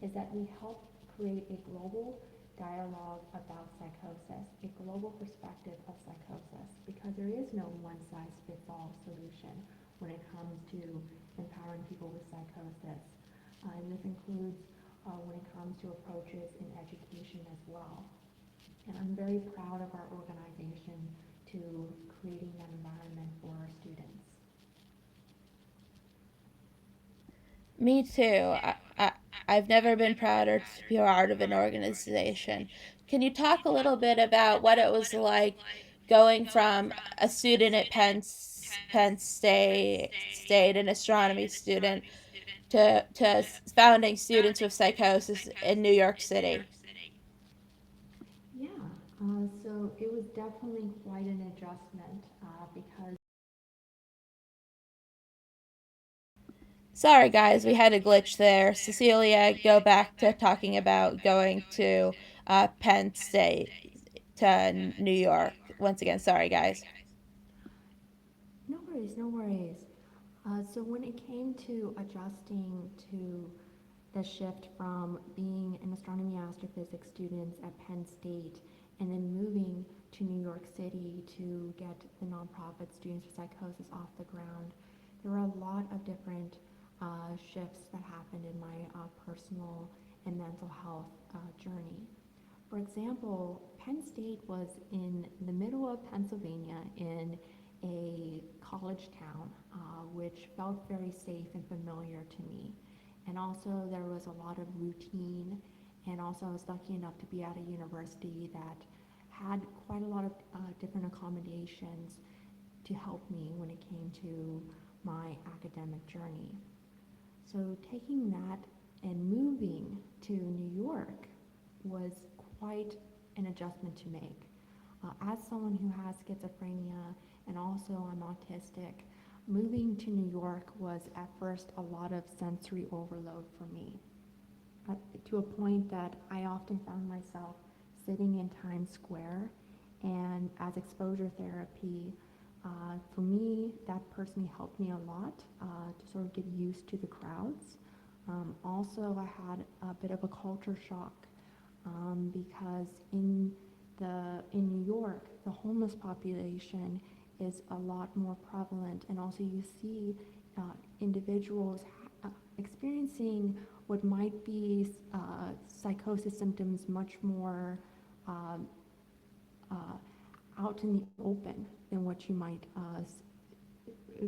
is that we help create a global dialogue about psychosis, a global perspective of psychosis, because there is no one-size-fits-all solution when it comes to empowering people with psychosis. And this includes when it comes to approaches in education as well. And I'm very proud of our organization to creating that environment for our students. Me too. I've never been prouder to be part of an organization. Can you talk a little bit about what it was like going from a student at Penn State, an astronomy student, to founding Students with Psychosis in New York City? Yeah, so it was definitely quite an adjustment because Sorry, guys, we had a glitch there. Cecilia, go back to talking about going to Penn State to New York. Once again, sorry, guys. no worries, no worries. So when it came to adjusting to the shift from being an astronomy astrophysics student at Penn State and then moving to New York City to get the nonprofit Students with Psychosis off the ground, there were a lot of different shifts that happened in my personal and mental health journey. For example, Penn State was in the middle of Pennsylvania in a college town, which felt very safe and familiar to me. And also, there was a lot of routine, and also, I was lucky enough to be at a university that had quite a lot of different accommodations to help me when it came to my academic journey. So, taking that and moving to New York was quite an adjustment to make. As someone who has schizophrenia and also I'm autistic, moving to New York was at first a lot of sensory overload for me, uh, to a point that I often found myself sitting in Times Square, and as exposure therapy, for me, that personally helped me a lot to sort of get used to the crowds. Also, I had a bit of a culture shock because in New York, the homeless population is a lot more prevalent, and also you see uh, individuals experiencing what might be psychosis symptoms much more um, uh, out in the open than what you might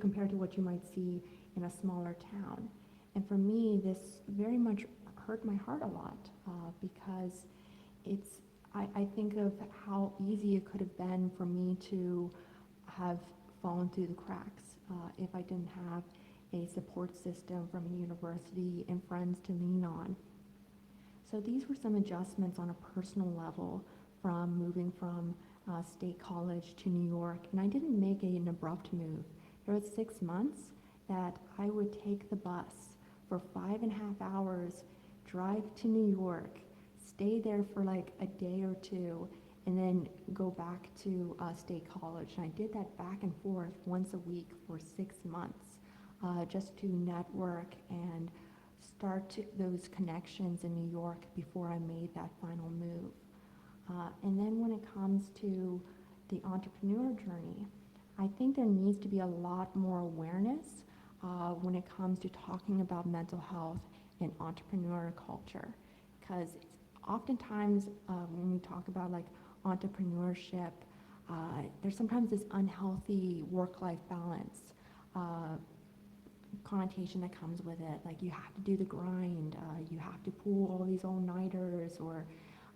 compared to what you might see in a smaller town. And for me, this very much hurt my heart a lot because it's I think of how easy it could have been for me to have fallen through the cracks if I didn't have a support system from a university and friends to lean on. So these were some adjustments on a personal level from moving from State College to New York. And I didn't make an abrupt move. There was 6 months that I would take the bus for 5.5 hours, drive to New York, stay there for like a day or two, and then go back to State College. And I did that back and forth once a week for 6 months just to network and start those connections in New York before I made that final move. And then when it comes to the entrepreneur journey, I think there needs to be a lot more awareness when it comes to talking about mental health and entrepreneur culture. Because oftentimes when we talk about like entrepreneurship, there's sometimes this unhealthy work-life balance uh, connotation that comes with it. Like you have to do the grind, you have to pull all these all-nighters, or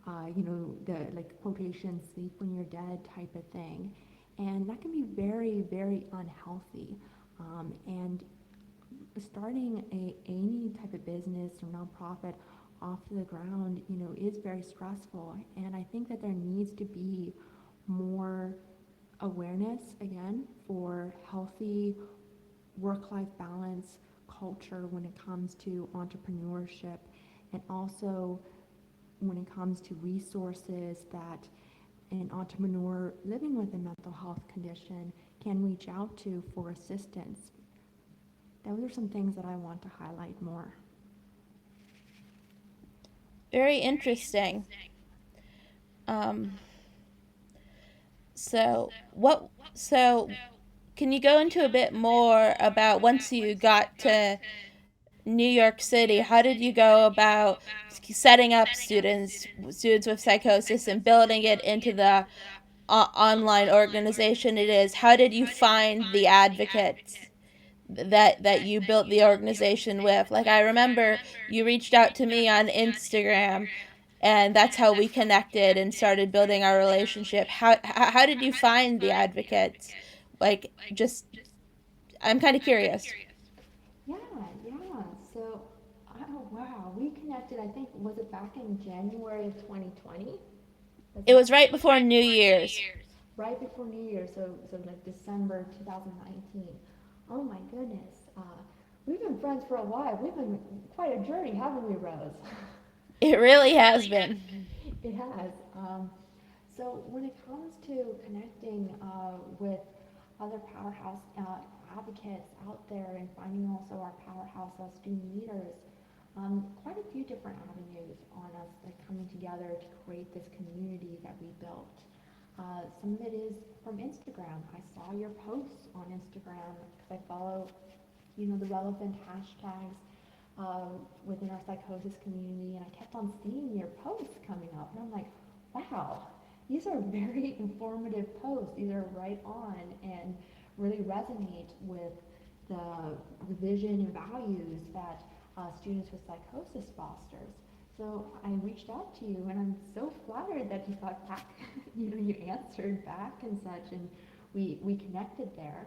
the like quotation "sleep when you're dead" type of thing, and that can be very, very unhealthy. And starting any type of business or nonprofit off the ground, is very stressful. And I think that there needs to be more awareness again for healthy work-life balance culture when it comes to entrepreneurship, and also when it comes to resources that an entrepreneur living with a mental health condition can reach out to for assistance. Those are some things that I want to highlight more. Very interesting. Um, so what? So can you go into a bit more about once you got to New York City? How did you go about setting up students with psychosis and building it into the online organization it is? How did you find the advocates that you built the organization with? Like, I remember you reached out to me on Instagram, and that's how we connected and started building our relationship. How did you find the advocates? Like, just I'm kind of curious. Yeah, yeah. So, oh wow, we connected. I think was it back in January of 2020? Was It that was right before New Year's. right before New Year? So like December 2019. Oh my goodness. We've been friends for a while. We've been quite a journey, haven't we, Rose? It really has been. It has. So when it comes to connecting with other powerhouse advocates out there and finding also our powerhouse student leaders, quite a few different avenues on us like coming together to create this community that we built. Some of it is from Instagram. I saw your posts on Instagram because I follow, the relevant hashtags within our psychosis community, and I kept on seeing your posts coming up, and I'm like, wow, these are very informative posts. These are right on and really resonate with the vision and values that Students with Psychosis fosters. So I reached out to you, and I'm so flattered that you got back. You answered back and such, and we connected there.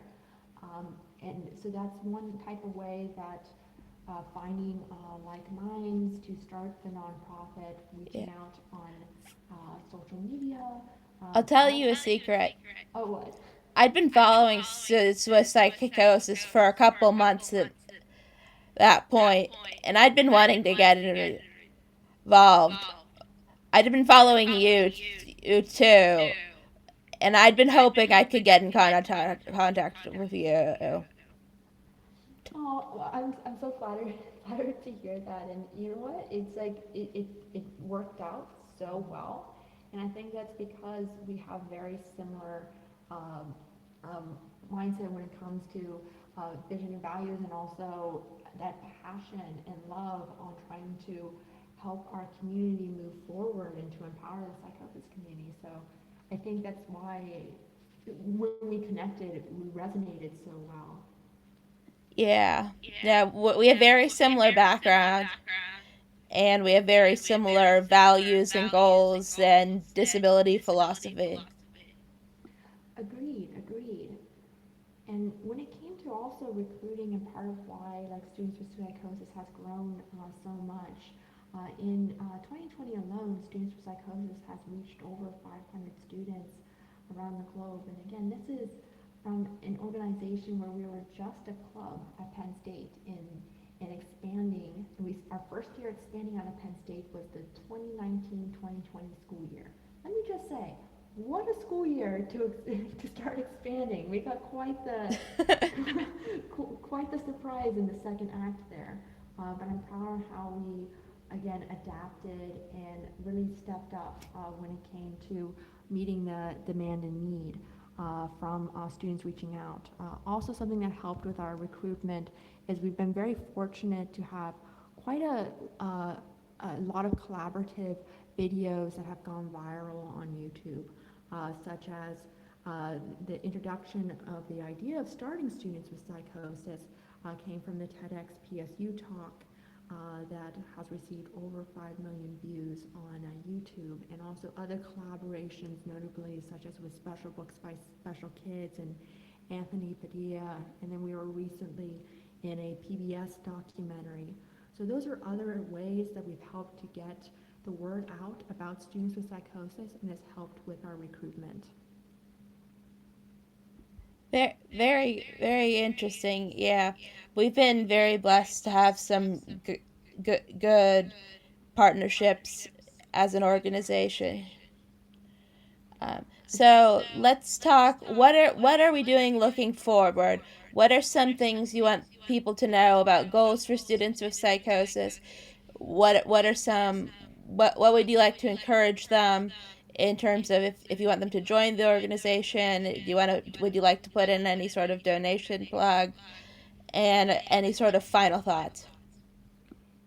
And so that's one type of way that finding like minds to start the nonprofit, Yeah. reaching out on social media. I'll tell you a secret. Oh, what? I'd been following students with psychosis for a couple months at that point, and I'd been wanting to get involved. I'd been following you too, and I'd been hoping I could get in contact with you. Oh, well, I'm so flattered flattered to hear that. And you know what? It's like it worked out so well, and I think that's because we have very similar um, mindset when it comes to vision and values, and also that passion and love on trying to help our community move forward and to empower the psychosis community. So I think that's why when we connected, we resonated so well. Yeah, yeah. We have very similar background, and we have very similar values and goals and disability philosophy. Agreed, agreed. And when it came to also recruiting, and part of why like Students with Psychosis has grown so much, in 2020 alone, Students with Psychosis has reached over 500 students around the globe. And again, this is from an organization where we were just a club at Penn State in expanding. Our first year expanding out of Penn State was the 2019-2020 school year. Let me just say, what a school year to to start expanding. We got quite the surprise in the second act there. But I'm proud of how we again adapted and really stepped up when it came to meeting the demand and need from students reaching out. Also, something that helped with our recruitment is we've been very fortunate to have quite a lot of collaborative videos that have gone viral on YouTube, such as the introduction of the idea of starting students with psychosis came from the TEDx PSU talk that has received over 5 million views on YouTube, and also other collaborations, notably such as with Special Books by Special Kids and Anthony Padilla, and then we were recently in a PBS documentary. So those are other ways that we've helped to get the word out about students with psychosis, and has helped with our recruitment. Very interesting. Yeah, we've been very blessed to have some good partnerships as an organization. So let's talk. What are we doing looking forward? What are some things you want people to know about goals for students with psychosis? What are some what would you like to encourage them in terms of if you want them to join the organization? Do you want to would you like to put in any sort of donation plug and any sort of final thoughts?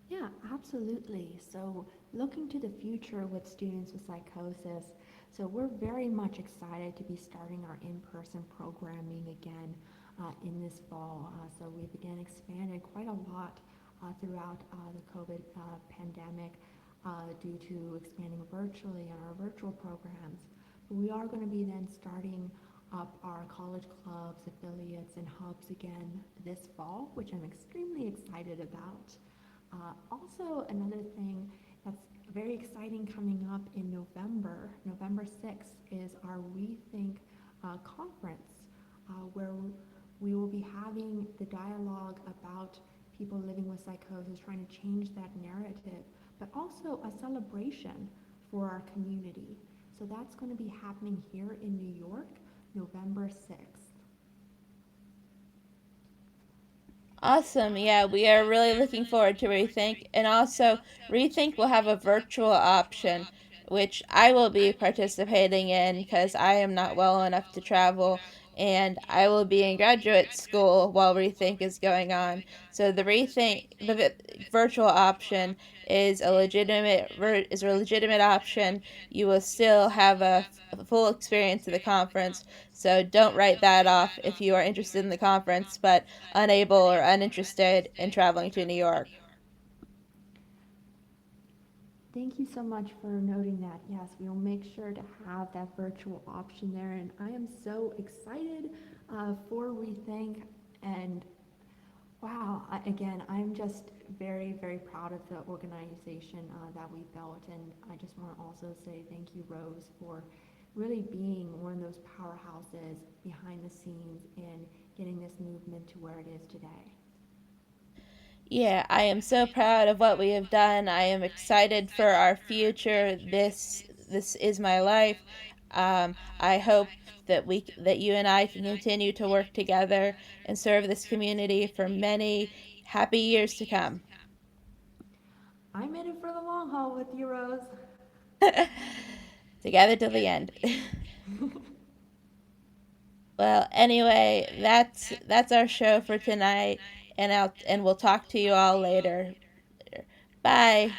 Yeah, absolutely. So, looking to the future with Students with Psychosis, so we're very much excited to be starting our in-person programming again in this fall. So we've again expanded quite a lot throughout the COVID pandemic due to expanding virtually on our virtual programs. But we are going to be then starting up our college clubs, affiliates, and hubs again this fall, which I'm extremely excited about. Also, another thing that's very exciting coming up in November, November 6th, is our Rethink conference, where we will be having the dialogue about people living with psychosis, trying to change that narrative, but also a celebration for our community. So that's going to be happening here in New York, November 6th. Awesome. Yeah, we are really looking forward to Rethink. And also, Rethink will have a virtual option, which I will be participating in because I am not well enough to travel. And I will be in graduate school while Rethink is going on. So the virtual option is a legitimate option. You will still have a full experience of the conference. So don't write that off if you are interested in the conference, but unable or uninterested in traveling to New York. Thank you so much for noting that. Yes, we will make sure to have that virtual option there. And I am so excited for Rethink. And wow, again, I'm just very, very proud of the organization that we built. And I just want to also say thank you, Rose, for really being one of those powerhouses behind the scenes in getting this movement to where it is today. Yeah, I am so proud of what we have done. I am excited for our future. This is my life. I hope that you and I can continue to work together and serve this community for many happy years to come. I'm in it for the long haul with you, Rose. Together till the end. Well, anyway, that's our show for tonight, and we'll talk to you all later. Bye.